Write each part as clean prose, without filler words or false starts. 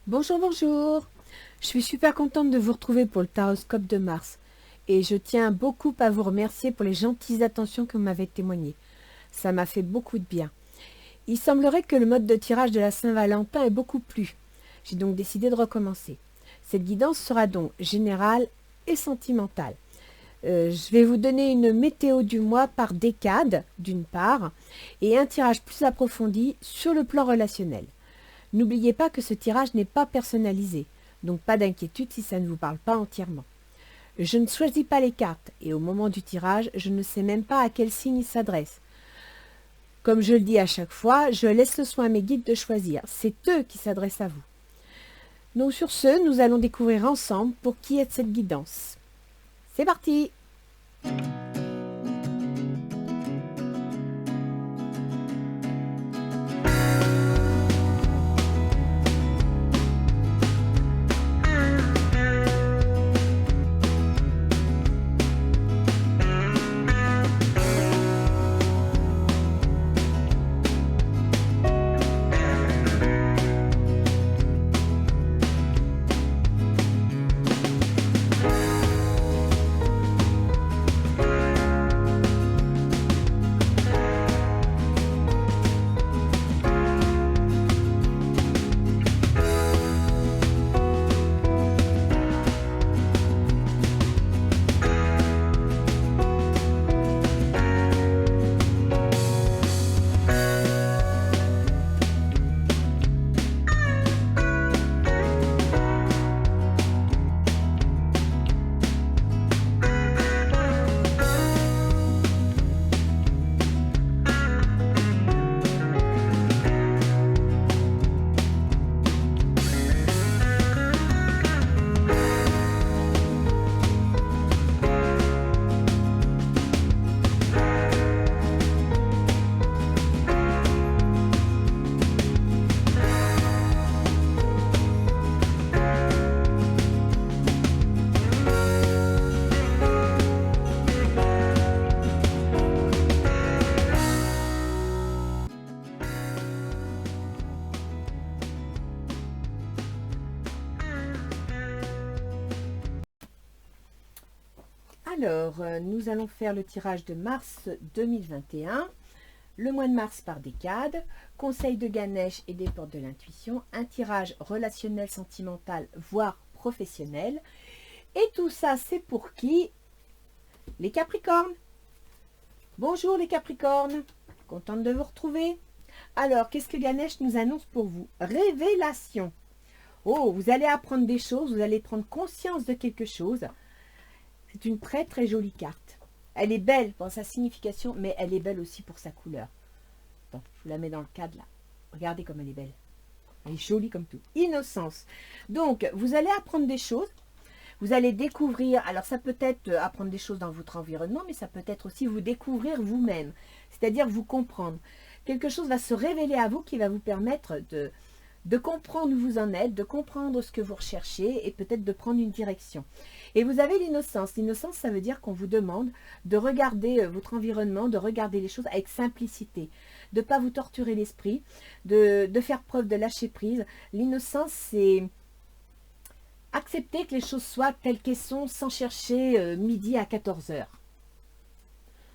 Bonjour, bonjour. Je suis super contente de vous retrouver pour le taroscope de Mars. Et je tiens beaucoup à vous remercier pour les gentilles attentions que vous m'avez témoignées. Ça m'a fait beaucoup de bien. Il semblerait que le mode de tirage de la Saint-Valentin ait beaucoup plu. J'ai donc décidé de recommencer. Cette guidance sera donc générale et sentimentale. Je vais vous donner une météo du mois par décade, d'une part, et un tirage plus approfondi sur le plan relationnel. N'oubliez pas que ce tirage n'est pas personnalisé, donc pas d'inquiétude si ça ne vous parle pas entièrement. Je ne choisis pas les cartes, et au moment du tirage, je ne sais même pas à quel signe il s'adresse. Comme je le dis à chaque fois, je laisse le soin à mes guides de choisir. C'est eux qui s'adressent à vous. Donc sur ce, nous allons découvrir ensemble pour qui est cette guidance. C'est parti! Alors, nous allons faire le tirage de mars 2021, le mois de mars par décade, conseil de Ganesh et des portes de l'intuition, un tirage relationnel, sentimental, voire professionnel. Et tout ça, c'est pour qui? Les Capricornes. Bonjour les Capricornes, contente de vous retrouver. Alors, qu'est-ce que Ganesh nous annonce pour vous? Révélation. Oh, vous allez apprendre des choses, vous allez prendre conscience de quelque chose. C'est une très très jolie carte. Elle est belle pour sa signification, mais elle est belle aussi pour sa couleur. Bon, je vous la mets dans le cadre là. Regardez comme elle est belle. Elle est jolie comme tout. Innocence. Donc, vous allez apprendre des choses. Vous allez découvrir, alors ça peut être apprendre des choses dans votre environnement, mais ça peut être aussi vous découvrir vous-même. C'est-à-dire vous comprendre. Quelque chose va se révéler à vous qui va vous permettre de comprendre où vous en êtes, de comprendre ce que vous recherchez et peut-être de prendre une direction. Et vous avez l'innocence. L'innocence, ça veut dire qu'on vous demande de regarder votre environnement, de regarder les choses avec simplicité, de ne pas vous torturer l'esprit, de faire preuve de lâcher prise. L'innocence, c'est accepter que les choses soient telles qu'elles sont sans chercher midi à 14 heures.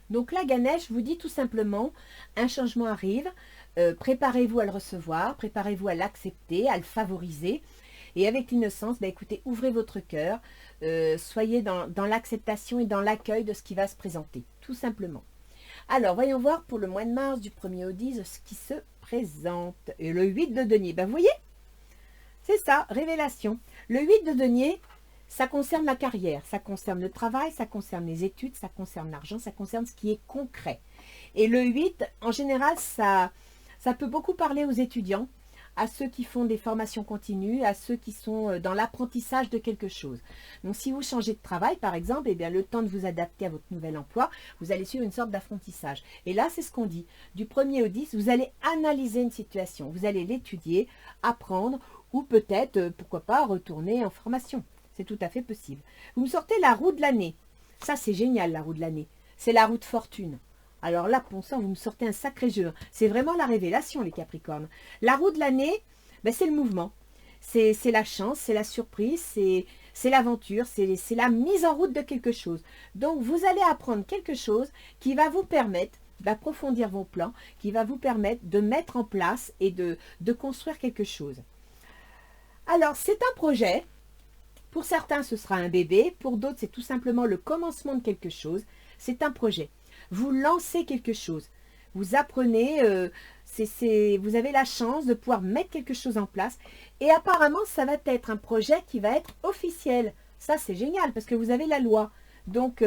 Donc là, Ganesh vous dit tout simplement, un changement arrive, préparez-vous à le recevoir, préparez-vous à l'accepter, à le favoriser. Et avec l'innocence, écoutez, ouvrez votre cœur, soyez dans l'acceptation et dans l'accueil de ce qui va se présenter, tout simplement. Alors, voyons voir pour le mois de mars, du 1er au 10, ce qui se présente. Et le 8 de denier, vous voyez, c'est ça, révélation. Le 8 de denier, ça concerne la carrière, ça concerne le travail, ça concerne les études, ça concerne l'argent, ça concerne ce qui est concret. Et le 8, en général, ça peut beaucoup parler aux étudiants, à ceux qui font des formations continues, à ceux qui sont dans l'apprentissage de quelque chose. Donc si vous changez de travail, par exemple, eh bien, le temps de vous adapter à votre nouvel emploi, vous allez suivre une sorte d'apprentissage. Et là, c'est ce qu'on dit. Du 1er au 10, vous allez analyser une situation, vous allez l'étudier, apprendre, ou peut-être, pourquoi pas, retourner en formation. C'est tout à fait possible. Vous me sortez la roue de l'année. Ça, c'est génial, la roue de l'année. C'est la roue de fortune. Alors là, pour ça, vous me sortez un sacré jeu. C'est vraiment la révélation, les Capricornes. La roue de l'année, c'est le mouvement. c'est la chance, c'est la surprise, c'est l'aventure, c'est la mise en route de quelque chose. Donc, vous allez apprendre quelque chose qui va vous permettre d'approfondir vos plans, qui va vous permettre de mettre en place et de construire quelque chose. Alors, c'est un projet. Pour certains, ce sera un bébé. Pour d'autres, c'est tout simplement le commencement de quelque chose. C'est un projet. Vous lancez quelque chose. Vous apprenez, vous avez la chance de pouvoir mettre quelque chose en place. Et apparemment, ça va être un projet qui va être officiel. Ça, c'est génial parce que vous avez la loi. Donc,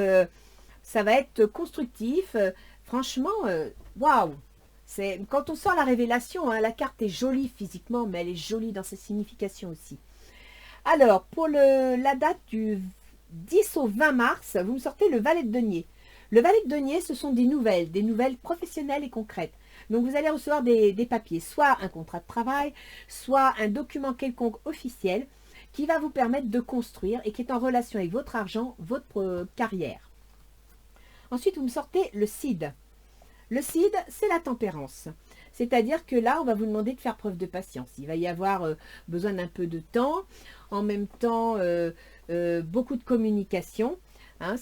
ça va être constructif. Franchement, waouh! Quand on sort la révélation, hein, la carte est jolie physiquement, mais elle est jolie dans sa signification aussi. Alors, pour la date du 10 au 20 mars, vous me sortez le valet de denier. Le valet de denier, ce sont des nouvelles professionnelles et concrètes. Donc, vous allez recevoir des papiers, soit un contrat de travail, soit un document quelconque officiel qui va vous permettre de construire et qui est en relation avec votre argent, votre carrière. Ensuite, vous me sortez le CID. Le CID, c'est la tempérance. C'est-à-dire que là, on va vous demander de faire preuve de patience. Il va y avoir besoin d'un peu de temps, en même temps, beaucoup de communication. Hein,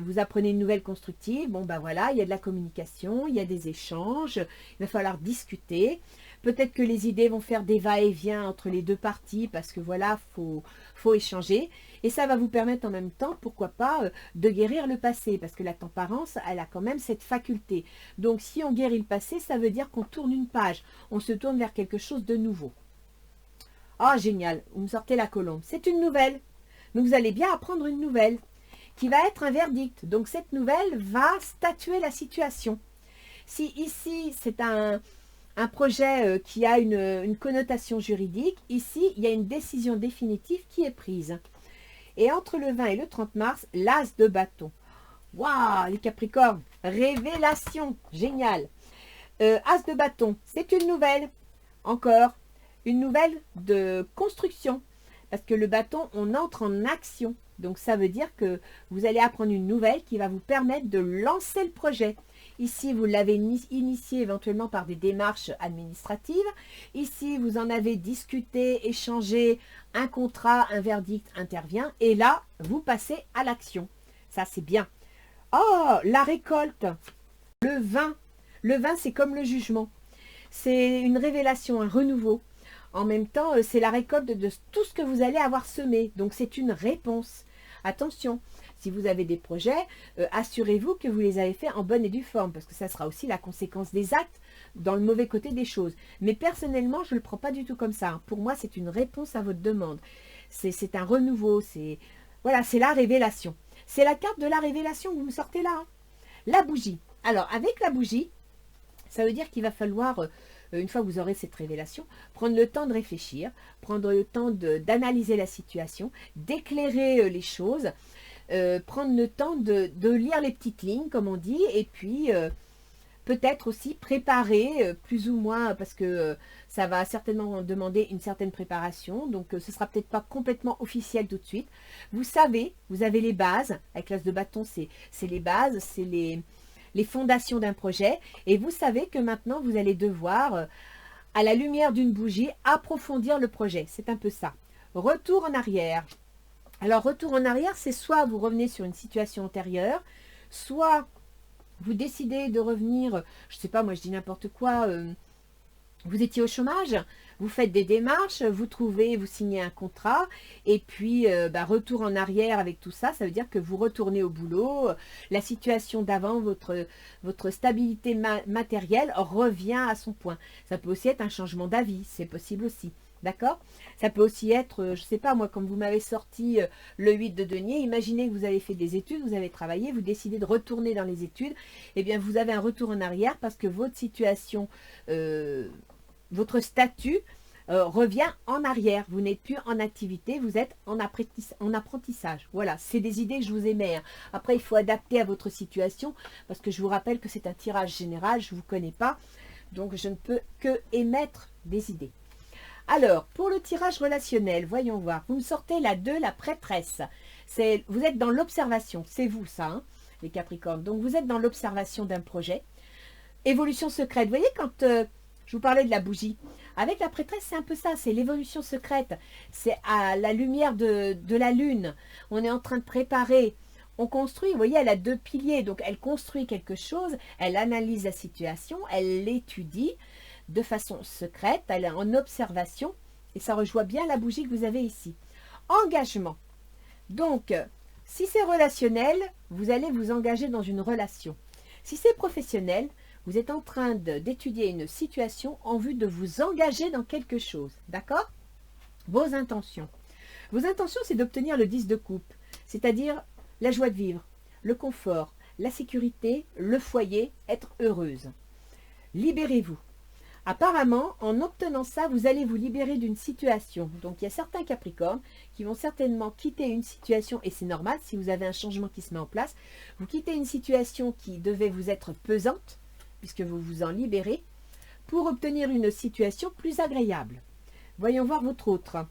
vous apprenez une nouvelle constructive, bon ben voilà, il y a de la communication, il y a des échanges, il va falloir discuter. Peut-être que les idées vont faire des va-et-vient entre les deux parties parce que voilà, faut échanger. Et ça va vous permettre en même temps, pourquoi pas, de guérir le passé. Parce que la tempérance, elle a quand même cette faculté. Donc si on guérit le passé, ça veut dire qu'on tourne une page. On se tourne vers quelque chose de nouveau. Ah, génial, vous me sortez la colombe. C'est une nouvelle. Donc vous allez bien apprendre une nouvelle qui va être un verdict. Donc cette nouvelle va statuer la situation. Si ici, c'est un projet qui a une connotation juridique, ici, il y a une décision définitive qui est prise. Et entre le 20 et le 30 mars, l'as de bâton. Waouh, les Capricornes, révélation, génial. As de bâton, c'est une nouvelle, encore, une nouvelle de construction. Parce que le bâton, on entre en action. Donc ça veut dire que vous allez apprendre une nouvelle qui va vous permettre de lancer le projet. Ici, vous l'avez initié éventuellement par des démarches administratives. Ici, vous en avez discuté, échangé, un contrat, un verdict intervient. Et là, vous passez à l'action. Ça, c'est bien. Oh, la récolte. Le vin. Le vin, c'est comme le jugement. C'est une révélation, un renouveau. En même temps, c'est la récolte de tout ce que vous allez avoir semé. Donc, c'est une réponse. Attention, si vous avez des projets, assurez-vous que vous les avez faits en bonne et due forme, parce que ça sera aussi la conséquence des actes dans le mauvais côté des choses. Mais personnellement, je ne le prends pas du tout comme ça. Hein. Pour moi, c'est une réponse à votre demande. C'est un renouveau, voilà, c'est la révélation. C'est la carte de la révélation que vous me sortez là. Hein. La bougie. Alors, avec la bougie, ça veut dire qu'il va falloir, une fois que vous aurez cette révélation, prendre le temps de réfléchir, prendre le temps d'analyser la situation, d'éclairer les choses, prendre le temps de lire les petites lignes, comme on dit, et puis peut-être aussi préparer plus ou moins, parce que ça va certainement demander une certaine préparation, donc ce ne sera peut-être pas complètement officiel tout de suite. Vous savez, vous avez les bases, avec l'as de bâton, c'est les bases, c'est les fondations d'un projet, et vous savez que maintenant vous allez devoir, à la lumière d'une bougie, approfondir le projet. C'est un peu ça. Retour en arrière. Alors, retour en arrière, c'est soit vous revenez sur une situation antérieure, soit vous décidez de revenir, je ne sais pas, moi je dis n'importe quoi, vous étiez au chômage, vous faites des démarches, vous signez un contrat, et puis retour en arrière avec tout ça, ça veut dire que vous retournez au boulot, la situation d'avant, votre stabilité matérielle revient à son point. Ça peut aussi être un changement d'avis, c'est possible aussi. D'accord? Ça peut aussi être, je ne sais pas moi, comme vous m'avez sorti le 8 de denier, imaginez que vous avez fait des études, vous avez travaillé, vous décidez de retourner dans les études, eh bien vous avez un retour en arrière parce que votre situation, votre statut revient en arrière. Vous n'êtes plus en activité, vous êtes en apprentissage. Voilà, c'est des idées que je vous émets. Hein. Après, il faut adapter à votre situation parce que je vous rappelle que c'est un tirage général, je ne vous connais pas, donc je ne peux que émettre des idées. Alors, pour le tirage relationnel, voyons voir. Vous me sortez la 2, la prêtresse. Vous êtes dans l'observation. C'est vous, ça, hein, les Capricornes. Donc, vous êtes dans l'observation d'un projet. Évolution secrète. Vous voyez, quand je vous parlais de la bougie, Avec la prêtresse, c'est un peu ça, c'est l'évolution secrète. C'est à la lumière de la lune. On est en train de préparer. On construit, vous voyez, elle a 2 piliers. Donc, elle construit quelque chose, elle analyse la situation, elle l'étudie de façon secrète, elle est en observation. Et ça rejoint bien la bougie que vous avez ici. Engagement. Donc, si c'est relationnel, vous allez vous engager dans une relation. Si c'est professionnel, vous êtes en train d'étudier une situation en vue de vous engager dans quelque chose. D'accord? Vos intentions. Vos intentions, c'est d'obtenir le 10 de coupe, c'est-à-dire la joie de vivre, le confort, la sécurité, le foyer, être heureuse. Libérez-vous. Apparemment, en obtenant ça, vous allez vous libérer d'une situation. Donc, il y a certains Capricornes qui vont certainement quitter une situation, et c'est normal si vous avez un changement qui se met en place. Vous quittez une situation qui devait vous être pesante, puisque vous vous en libérez, pour obtenir une situation plus agréable. Voyons voir votre autre.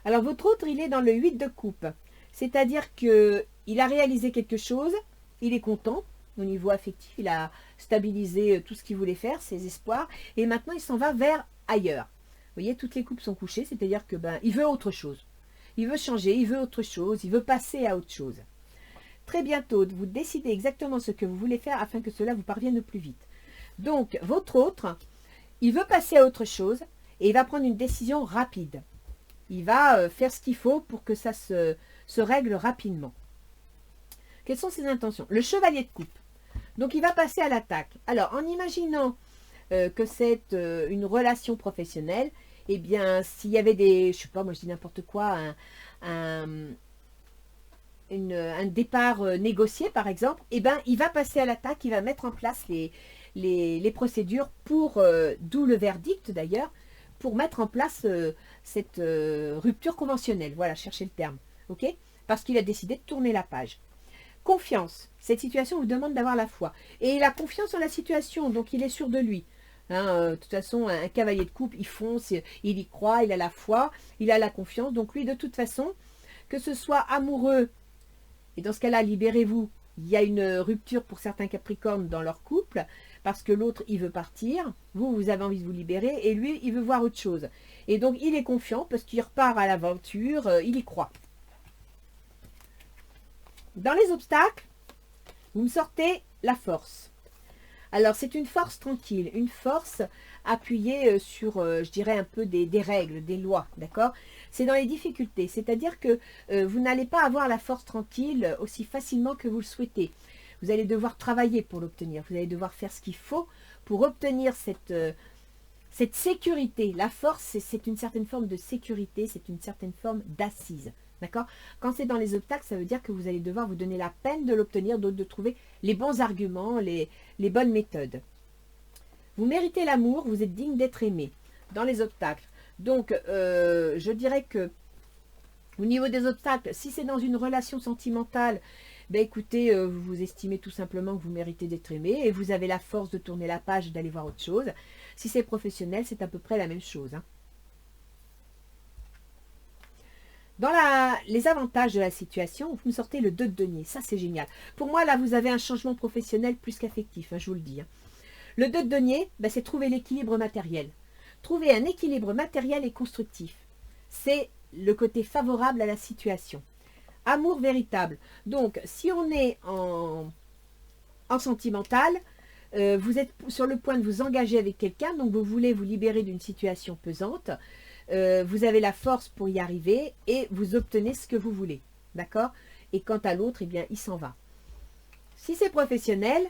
Alors, votre autre, il est dans le 8 de coupe. C'est-à-dire qu'il a réalisé quelque chose, il est content. Au niveau affectif, il a stabilisé tout ce qu'il voulait faire, ses espoirs, et maintenant il s'en va vers ailleurs. Vous voyez, toutes les coupes sont couchées, c'est-à-dire que il veut autre chose. Il veut changer, il veut autre chose, il veut passer à autre chose. Très bientôt, vous décidez exactement ce que vous voulez faire afin que cela vous parvienne plus vite. Donc, votre autre, il veut passer à autre chose et il va prendre une décision rapide. Il va faire ce qu'il faut pour que ça se règle rapidement. Quelles sont ses intentions? Le chevalier de coupe. Donc, il va passer à l'attaque. Alors, en imaginant que c'est une relation professionnelle, eh bien, s'il y avait des, je sais pas, moi je dis n'importe quoi, un départ négocié, par exemple, eh bien, il va passer à l'attaque, il va mettre en place les procédures pour, d'où le verdict d'ailleurs, pour mettre en place cette rupture conventionnelle. Voilà, cherchez le terme. Ok? Parce qu'il a décidé de tourner la page. Confiance. Cette situation vous demande d'avoir la foi. Et il a confiance en la situation, donc il est sûr de lui. Hein, de toute façon, un cavalier de coupe, il fonce, il y croit, il a la foi, il a la confiance. Donc lui, de toute façon, que ce soit amoureux, et dans ce cas-là, libérez-vous. Il y a une rupture pour certains Capricornes dans leur couple, parce que l'autre, il veut partir, vous avez envie de vous libérer, et lui, il veut voir autre chose. Et donc, il est confiant, parce qu'il repart à l'aventure, il y croit. Dans les obstacles, vous me sortez la force. Alors, c'est une force tranquille, une force appuyée sur, je dirais, un peu des règles, des lois, d'accord? C'est dans les difficultés, c'est-à-dire que vous n'allez pas avoir la force tranquille aussi facilement que vous le souhaitez. Vous allez devoir travailler pour l'obtenir, vous allez devoir faire ce qu'il faut pour obtenir cette sécurité. La force, c'est une certaine forme de sécurité, c'est une certaine forme d'assise. D'accord? Quand c'est dans les obstacles, ça veut dire que vous allez devoir vous donner la peine de l'obtenir, de trouver les bons arguments, les bonnes méthodes. Vous méritez l'amour, vous êtes digne d'être aimé dans les obstacles. Donc, je dirais que au niveau des obstacles, si c'est dans une relation sentimentale, ben écoutez, vous estimez tout simplement que vous méritez d'être aimé et vous avez la force de tourner la page et d'aller voir autre chose. Si c'est professionnel, c'est à peu près la même chose. Hein. Dans les avantages de la situation, vous me sortez le 2 de denier. Ça, c'est génial. Pour moi, là, vous avez un changement professionnel plus qu'affectif, hein, je vous le dis. Hein. Le 2 de denier, ben, c'est trouver l'équilibre matériel. Trouver un équilibre matériel et constructif. C'est le côté favorable à la situation. Amour véritable. Donc, si on est en sentimental, vous êtes sur le point de vous engager avec quelqu'un, donc vous voulez vous libérer d'une situation pesante. Vous avez la force pour y arriver et vous obtenez ce que vous voulez. D'accord? Et quant à l'autre, eh bien, il s'en va. Si c'est professionnel,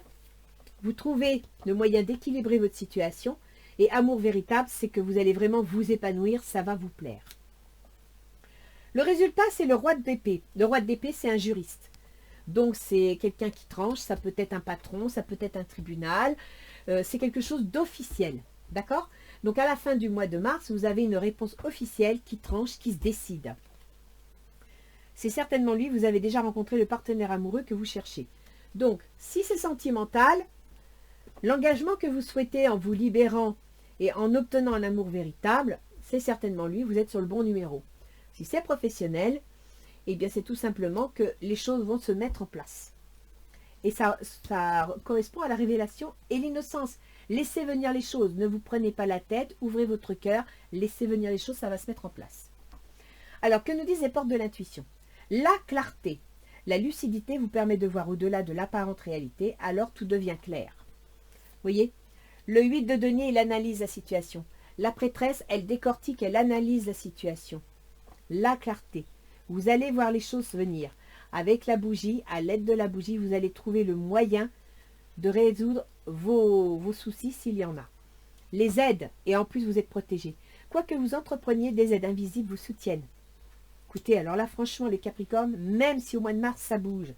vous trouvez le moyen d'équilibrer votre situation. Et amour véritable, c'est que vous allez vraiment vous épanouir, ça va vous plaire. Le résultat, c'est le roi d'épée. Le roi d'épée, c'est un juriste. Donc, c'est quelqu'un qui tranche, ça peut être un patron, ça peut être un tribunal. C'est quelque chose d'officiel. D'accord? Donc, à la fin du mois de mars, vous avez une réponse officielle qui tranche, qui se décide. C'est certainement lui, vous avez déjà rencontré le partenaire amoureux que vous cherchez. Donc, si c'est sentimental, l'engagement que vous souhaitez en vous libérant et en obtenant un amour véritable, c'est certainement lui, vous êtes sur le bon numéro. Si c'est professionnel, eh bien c'est tout simplement que les choses vont se mettre en place. Et ça correspond à la révélation et l'innocence. Laissez venir les choses, ne vous prenez pas la tête, ouvrez votre cœur, laissez venir les choses, ça va se mettre en place. Alors, que nous disent les portes de l'intuition? La clarté, la lucidité vous permet de voir au-delà de l'apparente réalité, alors tout devient clair. Vous voyez? Le 8 de denier, il analyse la situation. La prêtresse, elle décortique, elle analyse la situation. La clarté, vous allez voir les choses venir. Avec la bougie, à l'aide de la bougie, vous allez trouver le moyen de résoudre vos soucis s'il y en a. Les aides, et en plus vous êtes protégés. Quoi que vous entrepreniez, des aides invisibles vous soutiennent. Écoutez, alors là, franchement, les Capricornes, même si au mois de mars, ça bouge,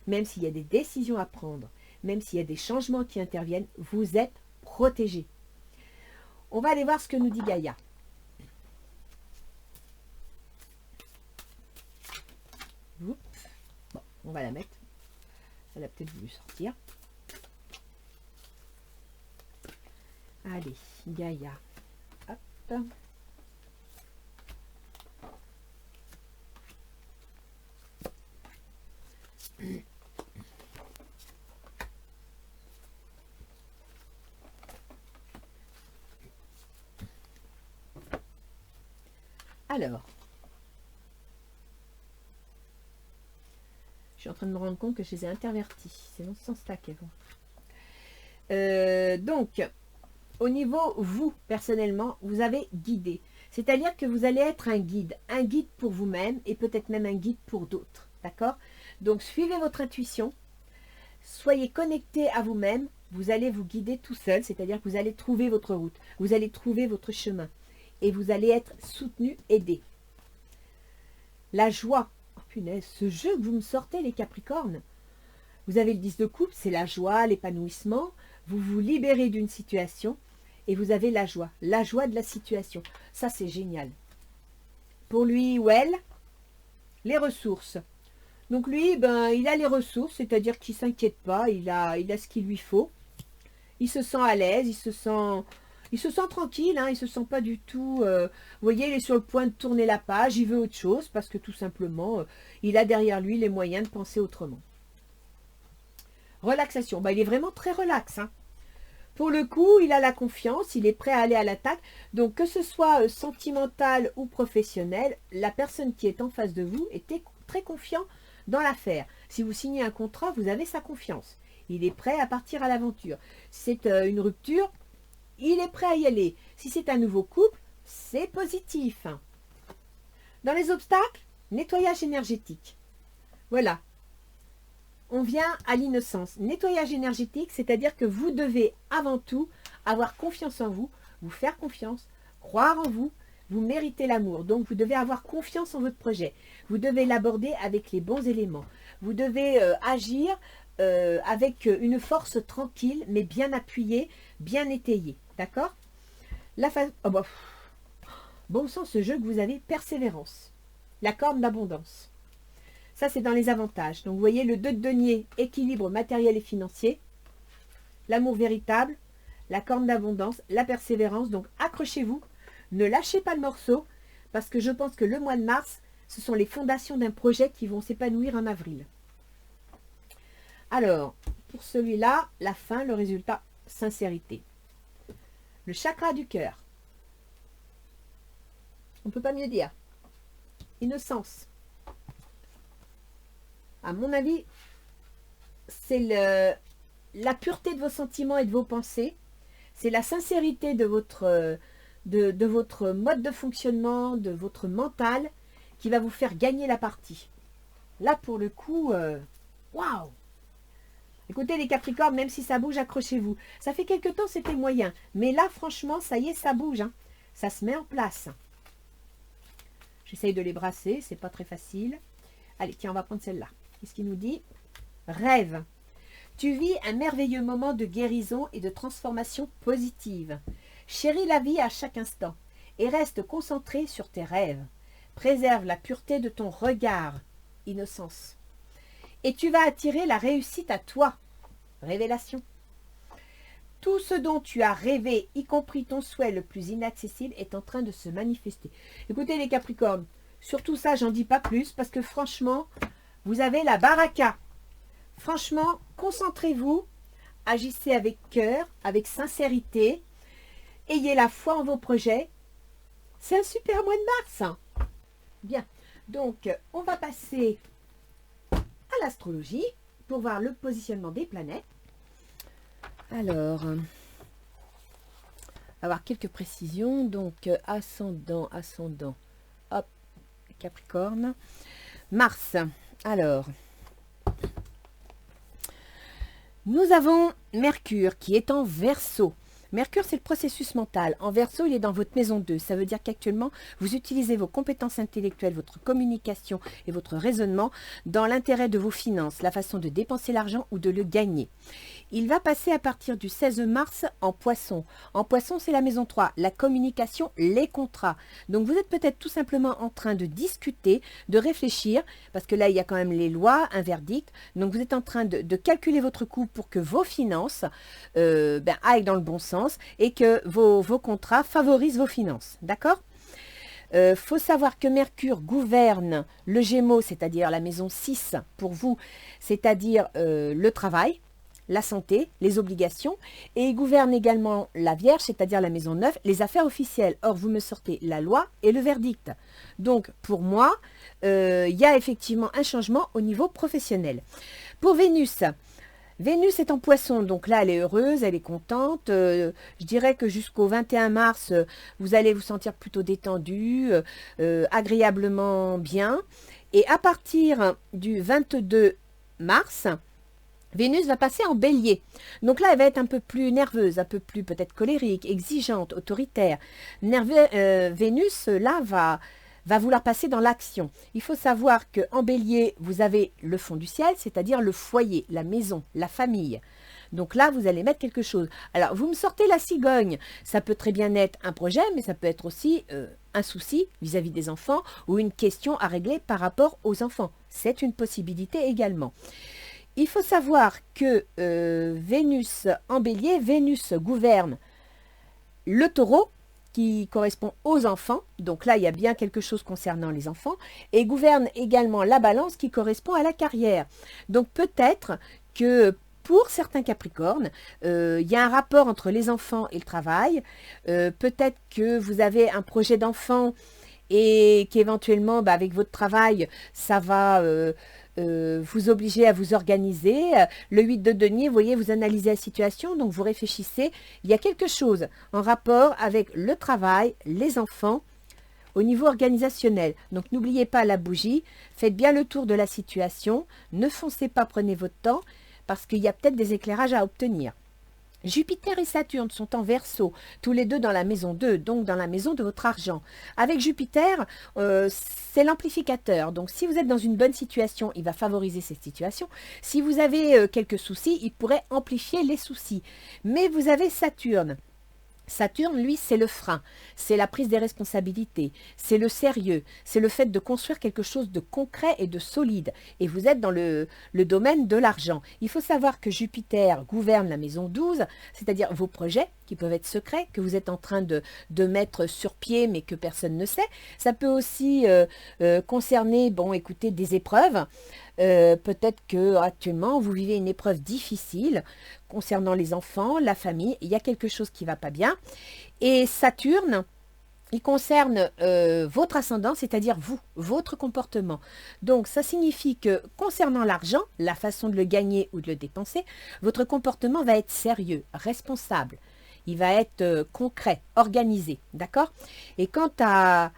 même s'il y a des décisions à prendre, même s'il y a des changements qui interviennent, vous êtes protégés. On va aller voir ce que nous dit Gaïa. Bon, on va la mettre. Elle a peut-être voulu sortir. Allez, Gaïa. Hop. Alors, je suis en train de me rendre compte que je les ai intervertis. C'est dans ce sens-là qu'elles vont. Donc, au niveau, vous, personnellement, vous avez guidé. C'est-à-dire que vous allez être un guide pour vous-même et peut-être même un guide pour d'autres. D'accord? Donc, suivez votre intuition. Soyez connecté à vous-même. Vous allez vous guider tout seul. C'est-à-dire que vous allez trouver votre route. Vous allez trouver votre chemin. Et vous allez être soutenu, aidé. La joie. Oh punaise, ce jeu que vous me sortez, les Capricornes. Vous avez le 10 de coupe, c'est la joie, l'épanouissement. Vous vous libérez d'une situation et vous avez la joie de la situation. Ça, c'est génial. Pour lui ou elle, les ressources. Donc lui, ben, il a les ressources, c'est-à-dire qu'il ne s'inquiète pas, il a ce qu'il lui faut. Il se sent à l'aise, il se sent tranquille, hein, il ne se sent pas du tout... vous voyez, il est sur le point de tourner la page, il veut autre chose, parce que tout simplement, il a derrière lui les moyens de penser autrement. Relaxation, ben, il est vraiment très relax. Hein. Pour le coup, il a la confiance, il est prêt à aller à l'attaque. Donc, que ce soit sentimental ou professionnel, la personne qui est en face de vous est très confiant dans l'affaire. Si vous signez un contrat, vous avez sa confiance. Il est prêt à partir à l'aventure. Si c'est une rupture, il est prêt à y aller. Si c'est un nouveau couple, c'est positif. Dans les obstacles, nettoyage énergétique. Voilà. On vient à l'innocence. Nettoyage énergétique, c'est-à-dire que vous devez avant tout avoir confiance en vous, vous faire confiance, croire en vous, vous méritez l'amour. Donc, vous devez avoir confiance en votre projet. Vous devez l'aborder avec les bons éléments. Vous devez agir avec une force tranquille, mais bien appuyée, bien étayée. D'accord? Bon sang, ce jeu que vous avez, persévérance. La corne d'abondance. Ça, c'est dans les avantages. Donc, vous voyez, le 2 de denier, équilibre matériel et financier. L'amour véritable, la corne d'abondance, la persévérance. Donc, accrochez-vous. Ne lâchez pas le morceau, parce que je pense que le mois de mars, ce sont les fondations d'un projet qui vont s'épanouir en avril. Alors, pour celui-là, la fin, le résultat, sincérité. Le chakra du cœur. On ne peut pas mieux dire. Innocence. À mon avis, c'est la pureté de vos sentiments et de vos pensées. C'est la sincérité de votre mode de fonctionnement, de votre mental, qui va vous faire gagner la partie. Là, pour le coup, waouh! Écoutez, les Capricornes, même si ça bouge, accrochez-vous. Ça fait quelque temps, c'était moyen. Mais là, franchement, ça y est, ça bouge. Hein. Ça se met en place. J'essaye de les brasser, c'est pas très facile. Allez, tiens, on va prendre celle-là. Qu'est-ce qu'il nous dit? Rêve. Tu vis un merveilleux moment de guérison et de transformation positive. Chéris la vie à chaque instant et reste concentré sur tes rêves. Préserve la pureté de ton regard. Innocence. Et tu vas attirer la réussite à toi. Révélation. Tout ce dont tu as rêvé, y compris ton souhait le plus inaccessible, est en train de se manifester. Écoutez les Capricornes, sur tout ça, j'en dis pas plus, parce que franchement, vous avez la baraka. Franchement, concentrez-vous, agissez avec cœur, avec sincérité, ayez la foi en vos projets. C'est un super mois de mars. Hein. Bien, donc on va passer à l'astrologie pour voir le positionnement des planètes. Alors, on va avoir quelques précisions. Donc, ascendant, hop, Capricorne. Mars, alors, nous avons Mercure qui est en Verseau. Mercure, c'est le processus mental. En Verseau, il est dans votre maison 2. Ça veut dire qu'actuellement, vous utilisez vos compétences intellectuelles, votre communication et votre raisonnement dans l'intérêt de vos finances, la façon de dépenser l'argent ou de le gagner. Il va passer à partir du 16 mars en Poisson. En Poisson, c'est la maison 3, la communication, les contrats. Donc, vous êtes peut-être tout simplement en train de discuter, de réfléchir, parce que là, il y a quand même les lois, un verdict. Donc, vous êtes en train de calculer votre coût pour que vos finances aillent dans le bon sens et que vos contrats favorisent vos finances. D'accord ? Faut savoir que Mercure gouverne le Gémeaux, c'est-à-dire la maison 6 pour vous, c'est-à-dire le travail, la santé, les obligations, et il gouverne également la Vierge, c'est-à-dire la maison 9, les affaires officielles. Or, vous me sortez la loi et le verdict. Donc, pour moi, il y a effectivement un changement au niveau professionnel. Pour Vénus, Vénus est en Poisson, donc là, elle est heureuse, elle est contente. Je dirais que jusqu'au 21 mars, vous allez vous sentir plutôt détendu, agréablement bien. Et à partir du 22 mars, Vénus va passer en Bélier. Donc là, elle va être un peu plus nerveuse, un peu plus peut-être colérique, exigeante, autoritaire. Vénus, là, va vouloir passer dans l'action. Il faut savoir qu'en Bélier, vous avez le fond du ciel, c'est-à-dire le foyer, la maison, la famille. Donc là, vous allez mettre quelque chose. Alors, vous me sortez la cigogne. Ça peut très bien être un projet, mais ça peut être aussi un souci vis-à-vis des enfants ou une question à régler par rapport aux enfants. C'est une possibilité également. Il faut savoir que Vénus en Bélier, Vénus gouverne le Taureau, qui correspond aux enfants, donc là il y a bien quelque chose concernant les enfants, et gouverne également la Balance qui correspond à la carrière. Donc peut-être que pour certains Capricornes, il y a un rapport entre les enfants et le travail, peut-être que vous avez un projet d'enfant et qu'éventuellement avec votre travail, ça va vous obliger à vous organiser. Le 8 de denier, vous voyez, vous analysez la situation, donc vous réfléchissez. Il y a quelque chose en rapport avec le travail, les enfants, au niveau organisationnel. Donc n'oubliez pas la bougie, faites bien le tour de la situation, ne foncez pas, prenez votre temps, parce qu'il y a peut-être des éclairages à obtenir. Jupiter et Saturne sont en Verseau, tous les deux dans la maison 2, donc dans la maison de votre argent. Avec Jupiter, c'est l'amplificateur. Donc si vous êtes dans une bonne situation, il va favoriser cette situation. Si vous avez quelques soucis, il pourrait amplifier les soucis. Mais vous avez Saturne. Saturne, lui, c'est le frein, c'est la prise des responsabilités, c'est le sérieux, c'est le fait de construire quelque chose de concret et de solide. Et vous êtes dans le domaine de l'argent. Il faut savoir que Jupiter gouverne la maison 12, c'est-à-dire vos projets qui peuvent être secrets, que vous êtes en train de mettre sur pied, mais que personne ne sait. Ça peut aussi concerner, bon, écoutez, des épreuves. Peut-être que actuellement vous vivez une épreuve difficile concernant les enfants, la famille, il y a quelque chose qui ne va pas bien. Et Saturne, il concerne votre ascendant, c'est-à-dire vous, votre comportement. Donc ça signifie que concernant l'argent, la façon de le gagner ou de le dépenser, votre comportement va être sérieux, responsable. Il va être concret, organisé, d'accord? Et quant à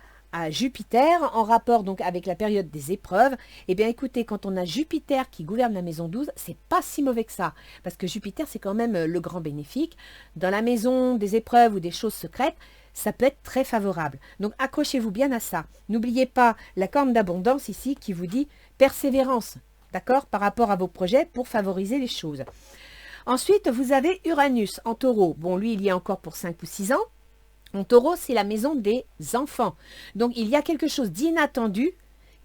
Jupiter, en rapport donc avec la période des épreuves, eh bien écoutez, quand on a Jupiter qui gouverne la maison 12, c'est pas si mauvais que ça, parce que Jupiter c'est quand même le grand bénéfique. Dans la maison des épreuves ou des choses secrètes, ça peut être très favorable. Donc accrochez-vous bien à ça. N'oubliez pas la corne d'abondance ici qui vous dit persévérance, d'accord, par rapport à vos projets pour favoriser les choses. Ensuite, vous avez Uranus en Taureau. Bon, lui, il y est encore pour 5 ou 6 ans. En Taureau, c'est la maison des enfants. Donc, il y a quelque chose d'inattendu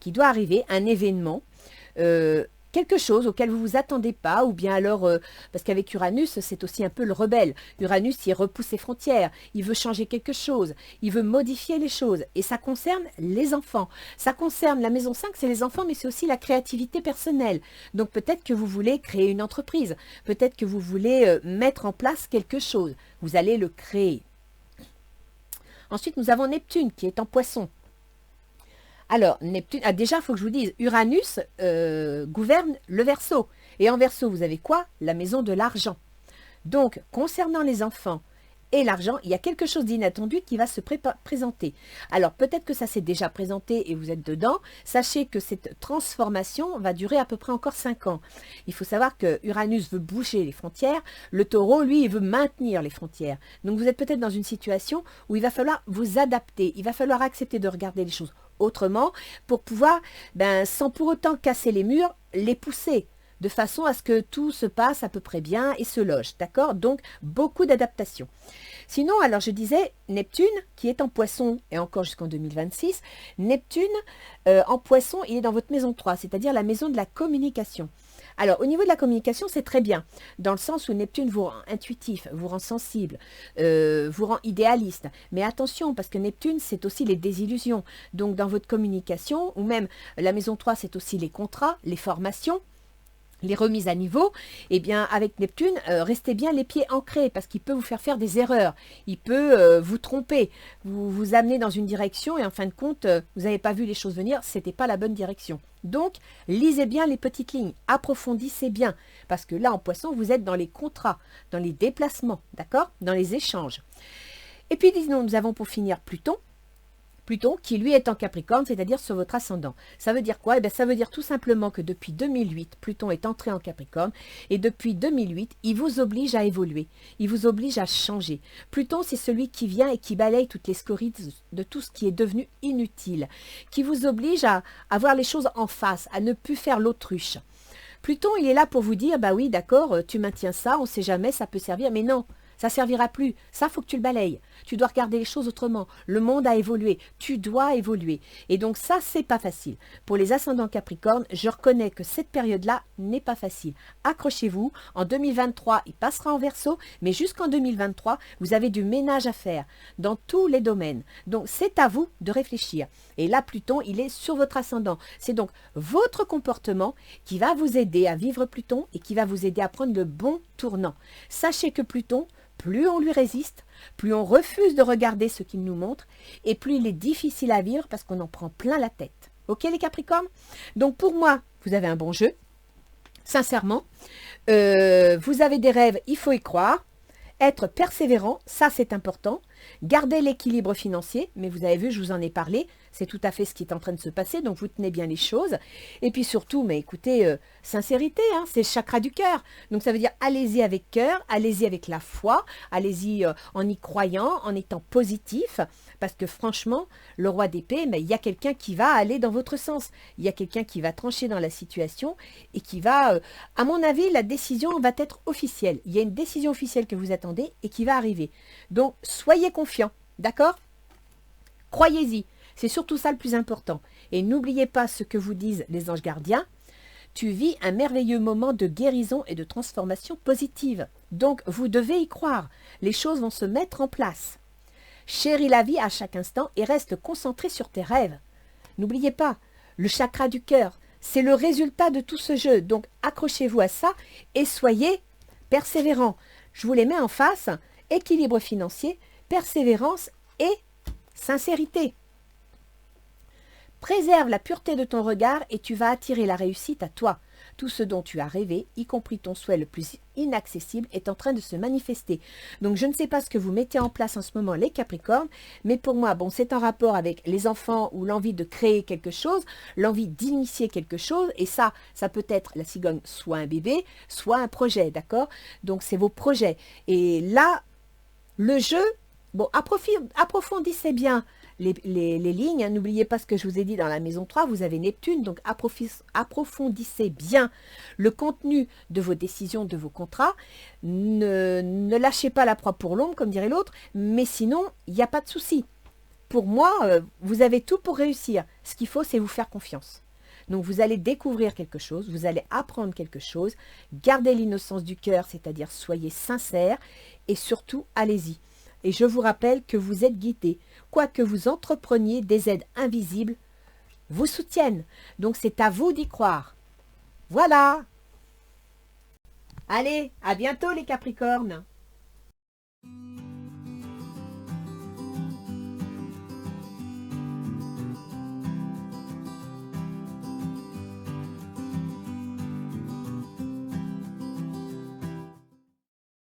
qui doit arriver, un événement quelque chose auquel vous vous attendez pas, ou bien alors, parce qu'avec Uranus, c'est aussi un peu le rebelle. Uranus, il repousse ses frontières, il veut changer quelque chose, il veut modifier les choses, et ça concerne les enfants. Ça concerne la maison 5, c'est les enfants, mais c'est aussi la créativité personnelle. Donc peut-être que vous voulez créer une entreprise, peut-être que vous voulez mettre en place quelque chose, vous allez le créer. Ensuite, nous avons Neptune qui est en Poisson. Alors, Neptune, déjà, il faut que je vous dise, Uranus gouverne le Verseau. Et en Verseau, vous avez quoi? La maison de l'argent. Donc, concernant les enfants et l'argent, il y a quelque chose d'inattendu qui va se présenter. Alors, peut-être que ça s'est déjà présenté et vous êtes dedans. Sachez que cette transformation va durer à peu près encore 5 ans. Il faut savoir que Uranus veut bouger les frontières. Le taureau, lui, il veut maintenir les frontières. Donc, vous êtes peut-être dans une situation où il va falloir vous adapter. Il va falloir accepter de regarder les choses autrement pour pouvoir, sans pour autant casser les murs, les pousser de façon à ce que tout se passe à peu près bien et se loge, d'accord? Donc, beaucoup d'adaptation. Sinon, alors je disais, Neptune, qui est en Poisson, et encore jusqu'en 2026, Neptune, en Poisson, il est dans votre maison 3, c'est-à-dire la maison de la communication. Alors, au niveau de la communication, c'est très bien, dans le sens où Neptune vous rend intuitif, vous rend sensible, vous rend idéaliste. Mais attention, parce que Neptune, c'est aussi les désillusions. Donc, dans votre communication, ou même la maison 3, c'est aussi les contrats, les formations, les remises à niveau, eh bien avec Neptune, restez bien les pieds ancrés parce qu'il peut vous faire des erreurs, il peut vous tromper, vous amener dans une direction et en fin de compte, vous n'avez pas vu les choses venir, ce n'était pas la bonne direction. Donc, lisez bien les petites lignes, approfondissez bien, parce que là en Poisson, vous êtes dans les contrats, dans les déplacements, d'accord? Dans les échanges. Et puis, disons, nous avons pour finir Pluton. Pluton qui lui est en Capricorne, c'est-à-dire sur votre ascendant. Ça veut dire quoi? Eh bien, ça veut dire tout simplement que depuis 2008, Pluton est entré en Capricorne et depuis 2008, il vous oblige à évoluer, il vous oblige à changer. Pluton, c'est celui qui vient et qui balaye toutes les scories de tout ce qui est devenu inutile, qui vous oblige à voir les choses en face, à ne plus faire l'autruche. Pluton, il est là pour vous dire, bah oui, d'accord, tu maintiens ça, on ne sait jamais, ça peut servir, mais non. Ça ne servira plus. Ça, faut que tu le balayes. Tu dois regarder les choses autrement. Le monde a évolué. Tu dois évoluer. Et donc ça, c'est pas facile. Pour les ascendants Capricorne, je reconnais que cette période-là n'est pas facile. Accrochez-vous. En 2023, il passera en Verseau, mais jusqu'en 2023, vous avez du ménage à faire dans tous les domaines. Donc c'est à vous de réfléchir. Et là, Pluton, il est sur votre ascendant. C'est donc votre comportement qui va vous aider à vivre Pluton et qui va vous aider à prendre le bon tournant. Sachez que Pluton, plus on lui résiste, plus on refuse de regarder ce qu'il nous montre, et plus il est difficile à vivre parce qu'on en prend plein la tête. Ok les Capricornes? Donc pour moi, vous avez un bon jeu, sincèrement. Vous avez des rêves, il faut y croire. Être persévérant, ça c'est important. Garder l'équilibre financier, mais vous avez vu, je vous en ai parlé, c'est tout à fait ce qui est en train de se passer, donc vous tenez bien les choses. Et puis surtout, mais écoutez, sincérité, hein, c'est le chakra du cœur. Donc ça veut dire allez-y avec cœur, allez-y avec la foi, allez-y en y croyant, en étant positif, parce que franchement, le roi d'épée, il y a quelqu'un qui va aller dans votre sens. Il y a quelqu'un qui va trancher dans la situation et qui va, à mon avis, la décision va être officielle. Il y a une décision officielle que vous attendez et qui va arriver. Donc, soyez confiants, d'accord? Croyez-y, c'est surtout ça le plus important. Et n'oubliez pas ce que vous disent les anges gardiens. Tu vis un merveilleux moment de guérison et de transformation positive. Donc, vous devez y croire. Les choses vont se mettre en place. Chéris la vie à chaque instant et reste concentré sur tes rêves. N'oubliez pas, le chakra du cœur, c'est le résultat de tout ce jeu. Donc, accrochez-vous à ça et soyez persévérants. Je vous les mets en face. Équilibre financier, persévérance et sincérité. Préserve la pureté de ton regard et tu vas attirer la réussite à toi. Tout ce dont tu as rêvé, y compris ton souhait le plus inaccessible, est en train de se manifester. Donc je ne sais pas ce que vous mettez en place en ce moment les Capricornes, mais pour moi, bon, c'est en rapport avec les enfants ou l'envie de créer quelque chose, l'envie d'initier quelque chose, et ça peut être la cigogne, soit un bébé, soit un projet, d'accord? Donc c'est vos projets. Et là, le jeu, bon, approfondissez bien les lignes. Hein. N'oubliez pas ce que je vous ai dit dans la maison 3, vous avez Neptune, donc approfondissez bien le contenu de vos décisions, de vos contrats. Ne lâchez pas la proie pour l'ombre, comme dirait l'autre, mais sinon, il n'y a pas de souci. Pour moi, vous avez tout pour réussir. Ce qu'il faut, c'est vous faire confiance. Donc vous allez découvrir quelque chose, vous allez apprendre quelque chose, gardez l'innocence du cœur, c'est-à-dire soyez sincères et surtout allez-y. Et je vous rappelle que vous êtes guidés. Quoi que vous entrepreniez, des aides invisibles vous soutiennent. Donc c'est à vous d'y croire. Voilà. Allez, à bientôt les Capricornes.